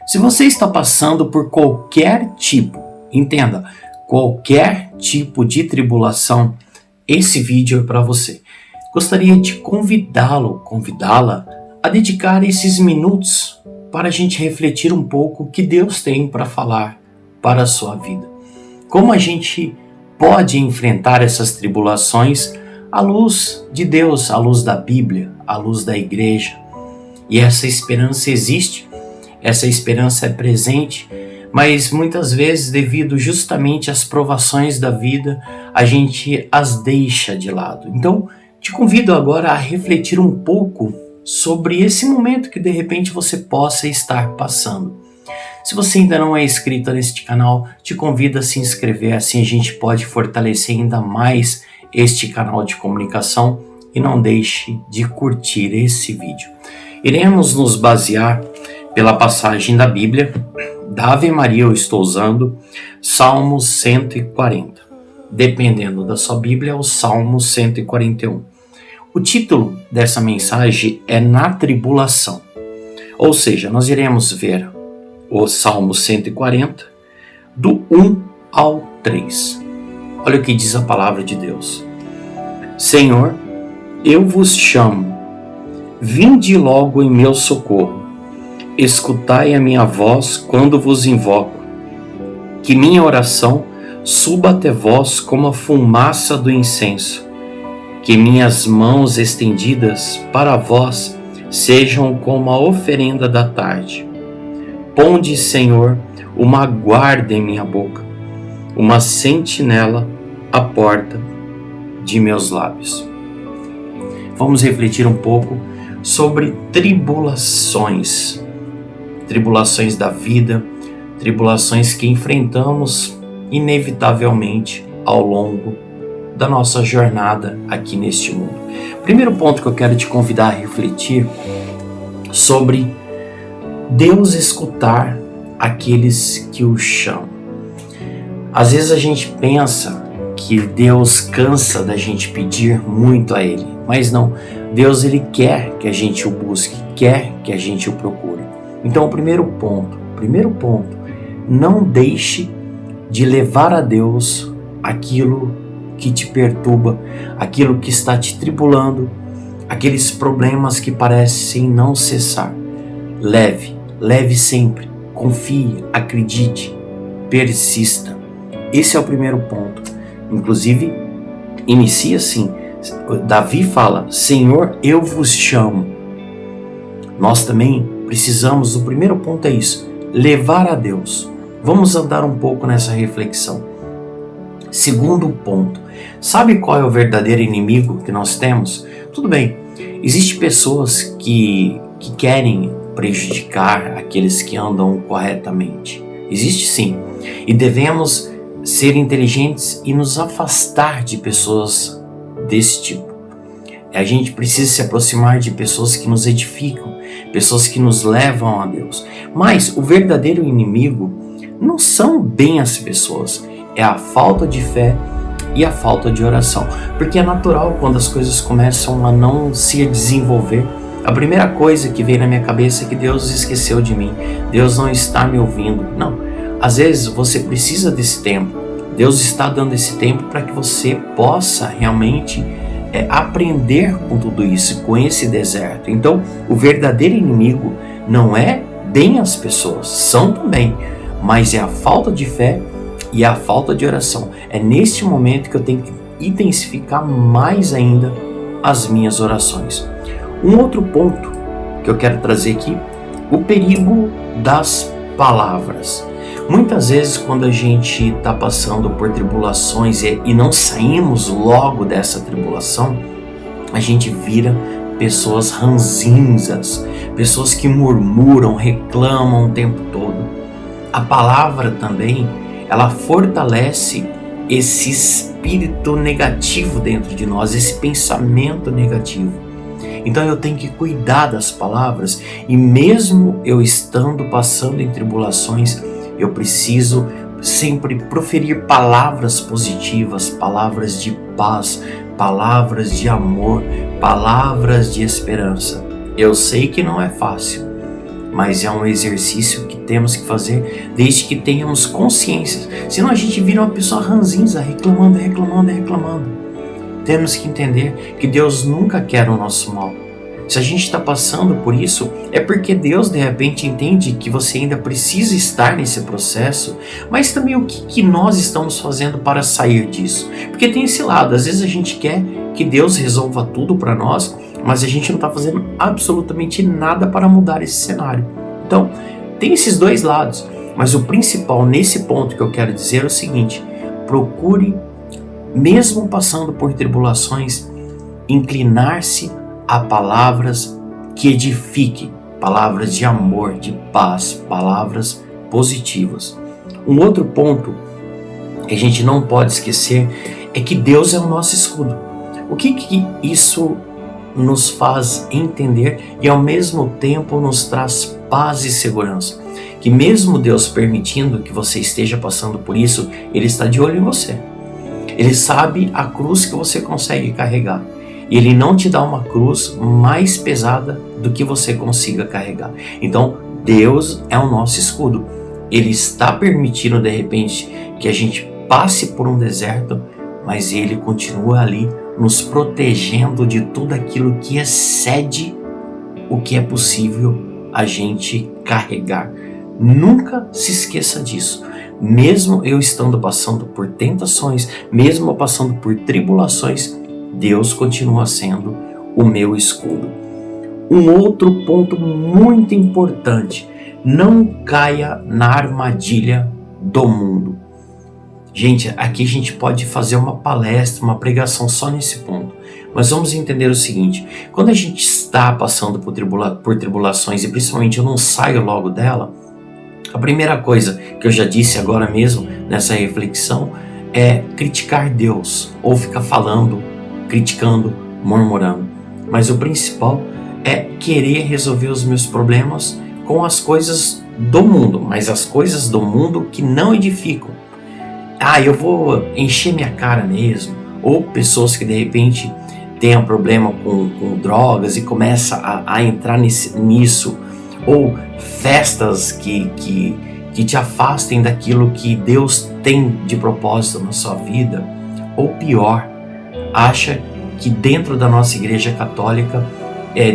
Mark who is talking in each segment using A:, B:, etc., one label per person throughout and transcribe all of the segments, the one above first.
A: Se você está passando por qualquer tipo, entenda, qualquer tipo de tribulação, esse vídeo é para você. Gostaria de convidá-la a dedicar esses minutos para a gente refletir um pouco o que Deus tem para falar para a sua vida. Como a gente pode enfrentar essas tribulações à luz de Deus, à luz da Bíblia, à luz da igreja. E essa esperança existe, essa esperança é presente, mas muitas vezes, devido justamente às provações da vida, a gente as deixa de lado. Então, te convido agora a refletir um pouco sobre esse momento que de repente você possa estar passando. Se você ainda não é inscrito neste canal, te convido a se inscrever, assim a gente pode fortalecer ainda mais este canal de comunicação, e não deixe de curtir esse vídeo. Iremos nos basear pela passagem da Bíblia, da Ave Maria eu estou usando, Salmo 140. Dependendo da sua Bíblia, é o Salmo 141. O título dessa mensagem é Na Tribulação. Ou seja, nós iremos ver o Salmo 140, do 1 ao 3. Olha o que diz a palavra de Deus. Senhor, eu vos chamo, vinde logo em meu socorro. Escutai a minha voz quando vos invoco. Que minha oração suba até vós como a fumaça do incenso. Que minhas mãos estendidas para vós sejam como a oferenda da tarde. Ponde, Senhor, uma guarda em minha boca, uma sentinela à porta de meus lábios. Vamos refletir um pouco sobre tribulações da vida, tribulações que enfrentamos inevitavelmente ao longo da nossa jornada aqui neste mundo. Primeiro ponto que eu quero te convidar a refletir sobre Deus escutar aqueles que o chamam. Às vezes a gente pensa que Deus cansa da gente pedir muito a Ele, mas não. Deus, Ele quer que a gente o busque, quer que a gente o procure. Então o primeiro ponto, não deixe de levar a Deus aquilo que te perturba, aquilo que está te tribulando, aqueles problemas que parecem não cessar. Leve sempre, confie, acredite, persista. Esse é o primeiro ponto. Inclusive, inicia assim. Davi fala, Senhor, eu vos chamo. Nós também precisamos, o primeiro ponto é isso, levar a Deus. Vamos andar um pouco nessa reflexão. Segundo ponto, sabe qual é o verdadeiro inimigo que nós temos? Tudo bem, existem pessoas que querem prejudicar aqueles que andam corretamente. Existe sim, e devemos ser inteligentes e nos afastar de pessoas desse tipo. A gente precisa se aproximar de pessoas que nos edificam, pessoas que nos levam a Deus. Mas o verdadeiro inimigo não são bem as pessoas, é a falta de fé e a falta de oração. Porque é natural quando as coisas começam a não se desenvolver. A primeira coisa que vem na minha cabeça é que Deus esqueceu de mim, Deus não está me ouvindo. Não, às vezes você precisa desse tempo. Deus está dando esse tempo para que você possa realmente aprender com tudo isso, com esse deserto. Então, o verdadeiro inimigo não é bem as pessoas, são também, mas é a falta de fé e a falta de oração. É neste momento que eu tenho que intensificar mais ainda as minhas orações. Um outro ponto que eu quero trazer aqui, o perigo das palavras. Muitas vezes quando a gente está passando por tribulações e não saímos logo dessa tribulação, a gente vira pessoas ranzinzas, pessoas que murmuram, reclamam o tempo todo. A palavra também, ela fortalece esse espírito negativo dentro de nós, esse pensamento negativo. Então eu tenho que cuidar das palavras, e mesmo eu estando passando em tribulações, eu preciso sempre proferir palavras positivas, palavras de paz, palavras de amor, palavras de esperança. Eu sei que não é fácil, mas é um exercício que temos que fazer desde que tenhamos consciência. Senão a gente vira uma pessoa ranzinza, reclamando. Temos que entender que Deus nunca quer o nosso mal. Se a gente está passando por isso, é porque Deus de repente entende que você ainda precisa estar nesse processo, mas também o que nós estamos fazendo para sair disso. Porque tem esse lado, às vezes a gente quer que Deus resolva tudo para nós, mas a gente não está fazendo absolutamente nada para mudar esse cenário. Então, tem esses dois lados, mas o principal nesse ponto que eu quero dizer é o seguinte: procure, mesmo passando por tribulações, inclinar-se a palavras que edifiquem, palavras de amor, de paz, palavras positivas. Um outro ponto que a gente não pode esquecer é que Deus é o nosso escudo. O que isso nos faz entender e ao mesmo tempo nos traz paz e segurança? Que mesmo Deus permitindo que você esteja passando por isso, Ele está de olho em você. Ele sabe a cruz que você consegue carregar. E Ele não te dá uma cruz mais pesada do que você consiga carregar. Então, Deus é o nosso escudo. Ele está permitindo, de repente, que a gente passe por um deserto, mas Ele continua ali nos protegendo de tudo aquilo que excede o que é possível a gente carregar. Nunca se esqueça disso. Mesmo eu estando passando por tentações, mesmo passando por tribulações, Deus continua sendo o meu escudo. Um outro ponto muito importante: não caia na armadilha do mundo. Gente, aqui a gente pode fazer uma palestra, uma pregação só nesse ponto. Mas vamos entender o seguinte: quando a gente está passando por tribulações e principalmente eu não saio logo dela, a primeira coisa que eu já disse agora mesmo nessa reflexão é criticar Deus ou ficar falando, criticando, murmurando. Mas o principal é querer resolver os meus problemas com as coisas do mundo, mas as coisas do mundo que não edificam. Eu vou encher minha cara mesmo. Ou pessoas que de repente tenham problema com drogas e começam a entrar nisso. Ou festas que te afastem daquilo que Deus tem de propósito na sua vida. Ou pior, acha que dentro da nossa igreja católica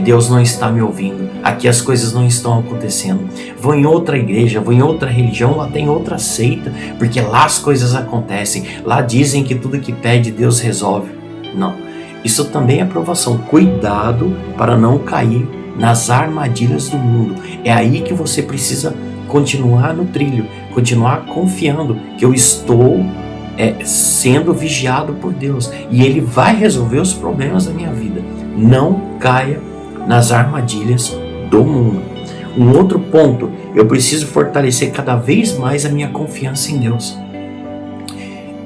A: Deus não está me ouvindo, aqui as coisas não estão acontecendo. Vou em outra igreja, vou em outra religião, ou até em outra seita, porque lá as coisas acontecem, lá dizem que tudo que pede Deus resolve. Não, isso também é provação. Cuidado para não cair nas armadilhas do mundo. É aí que você precisa continuar no trilho, continuar confiando que eu estou sendo vigiado por Deus e Ele vai resolver os problemas da minha vida. Não caia nas armadilhas do mundo. Um outro ponto: eu preciso fortalecer cada vez mais a minha confiança em Deus.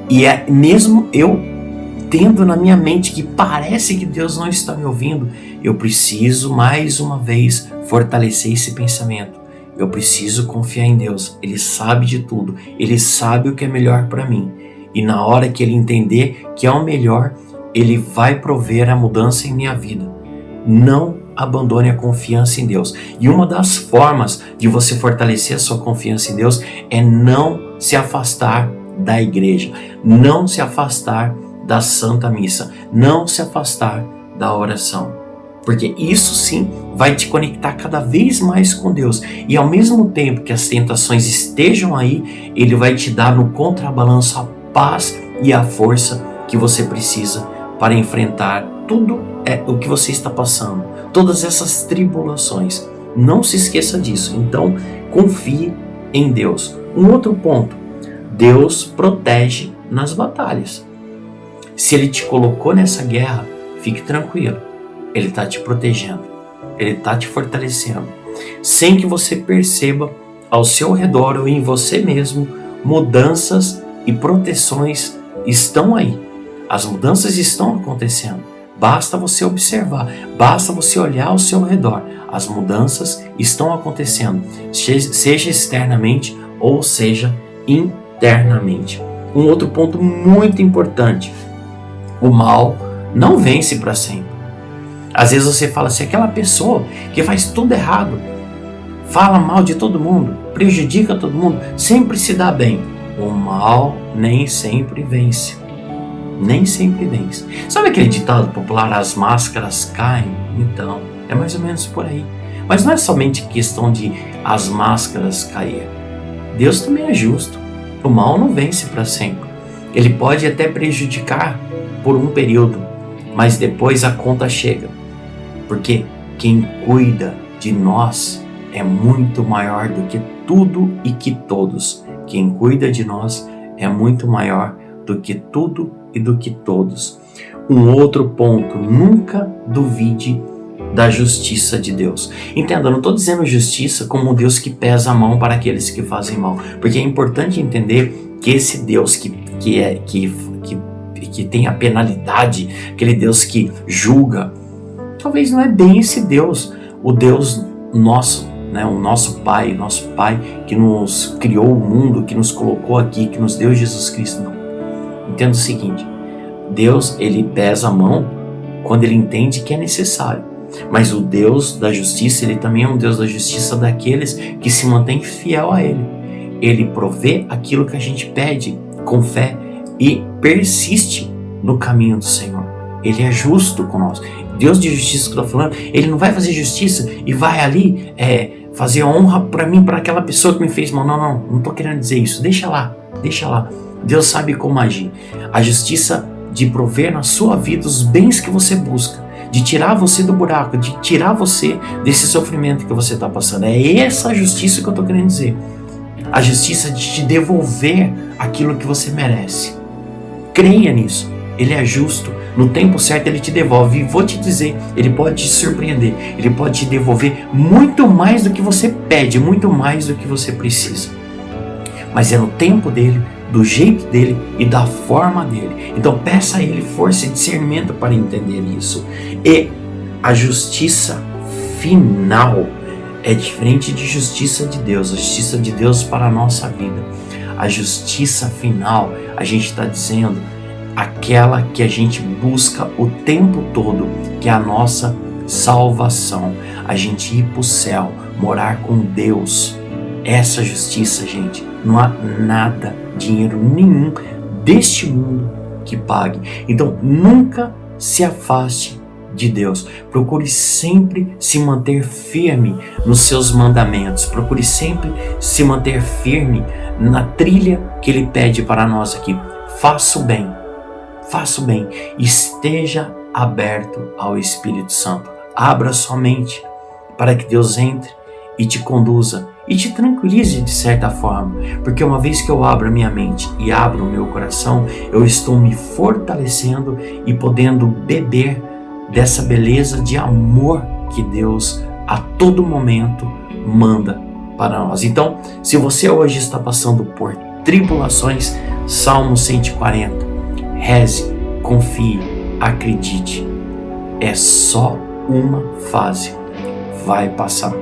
A: E mesmo eu tendo na minha mente que parece que Deus não está me ouvindo, eu preciso mais uma vez fortalecer esse pensamento. Eu preciso confiar em Deus. Ele sabe de tudo. Ele sabe o que é melhor para mim. E na hora que Ele entender que é o melhor, Ele vai prover a mudança em minha vida. Não abandone a confiança em Deus. E uma das formas de você fortalecer a sua confiança em Deus é não se afastar da igreja, não se afastar da Santa Missa, não se afastar da oração. Porque isso sim vai te conectar cada vez mais com Deus. E ao mesmo tempo que as tentações estejam aí, Ele vai te dar no contrabalanço a paz e a força que você precisa para enfrentar tudo o que você está passando, todas essas tribulações. Não se esqueça disso. Então, confie em Deus. Um outro ponto: Deus protege nas batalhas. Se Ele te colocou nessa guerra, fique tranquilo. Ele está te protegendo. Ele está te fortalecendo. Sem que você perceba ao seu redor ou em você mesmo, mudanças e proteções estão aí. As mudanças estão acontecendo. Basta você observar, basta você olhar ao seu redor. As mudanças estão acontecendo, seja externamente ou seja internamente. Um outro ponto muito importante: o mal não vence para sempre. Às vezes você fala assim, aquela pessoa que faz tudo errado, fala mal de todo mundo, prejudica todo mundo, sempre se dá bem. O mal nem sempre vence. Nem sempre vence. Sabe aquele ditado popular, as máscaras caem? Então, é mais ou menos por aí. Mas não é somente questão de as máscaras cair. Deus também é justo. O mal não vence para sempre. Ele pode até prejudicar por um período, mas depois a conta chega. Porque quem cuida de nós é muito maior do que tudo e que todos. Quem cuida de nós é muito maior do que tudo e do que todos. Um outro ponto, nunca duvide da justiça de Deus. Entenda, eu não estou dizendo justiça como um Deus que pesa a mão para aqueles que fazem mal, porque é importante entender que esse Deus que tem a penalidade, aquele Deus que julga, talvez não é bem esse Deus, o Deus nosso, né? O nosso Pai que nos criou o mundo, que nos colocou aqui, que nos deu Jesus Cristo. Não. Entenda o seguinte, Deus, ele pesa a mão quando ele entende que é necessário. Mas o Deus da justiça, ele também é um Deus da justiça daqueles que se mantêm fiel a ele. Ele provê aquilo que a gente pede com fé e persiste no caminho do Senhor. Ele é justo conosco. Deus de justiça que eu estou falando, ele não vai fazer justiça e vai ali fazer honra para mim, para aquela pessoa que me fez mal. Não estou querendo dizer isso. Deixa lá. Deus sabe como agir. A justiça de prover na sua vida os bens que você busca, de tirar você do buraco, de tirar você desse sofrimento que você está passando. É essa justiça que eu estou querendo dizer. A justiça de te devolver aquilo que você merece. Creia nisso. Ele é justo. No tempo certo ele te devolve. E vou te dizer, ele pode te surpreender. Ele pode te devolver muito mais do que você pede, muito mais do que você precisa. Mas é no tempo dele, do jeito dele e da forma dele. Então peça a ele força e discernimento para entender isso. E a justiça final é diferente de justiça de Deus. A justiça de Deus para a nossa vida. A justiça final, a gente está dizendo, aquela que a gente busca o tempo todo, que é a nossa salvação. A gente ir para o céu, morar com Deus. Essa justiça, gente, não há nada, dinheiro nenhum deste mundo que pague. Então, nunca se afaste de Deus. Procure sempre se manter firme nos seus mandamentos. Procure sempre se manter firme na trilha que Ele pede para nós aqui. Faça o bem. Esteja aberto ao Espírito Santo. Abra sua mente para que Deus entre e te conduza e te tranquilize de certa forma, porque uma vez que eu abro a minha mente e abro o meu coração, eu estou me fortalecendo e podendo beber dessa beleza de amor que Deus a todo momento manda para nós. Então, se você hoje está passando por tribulações, Salmo 140, reze, confie, acredite, é só uma fase, vai passar.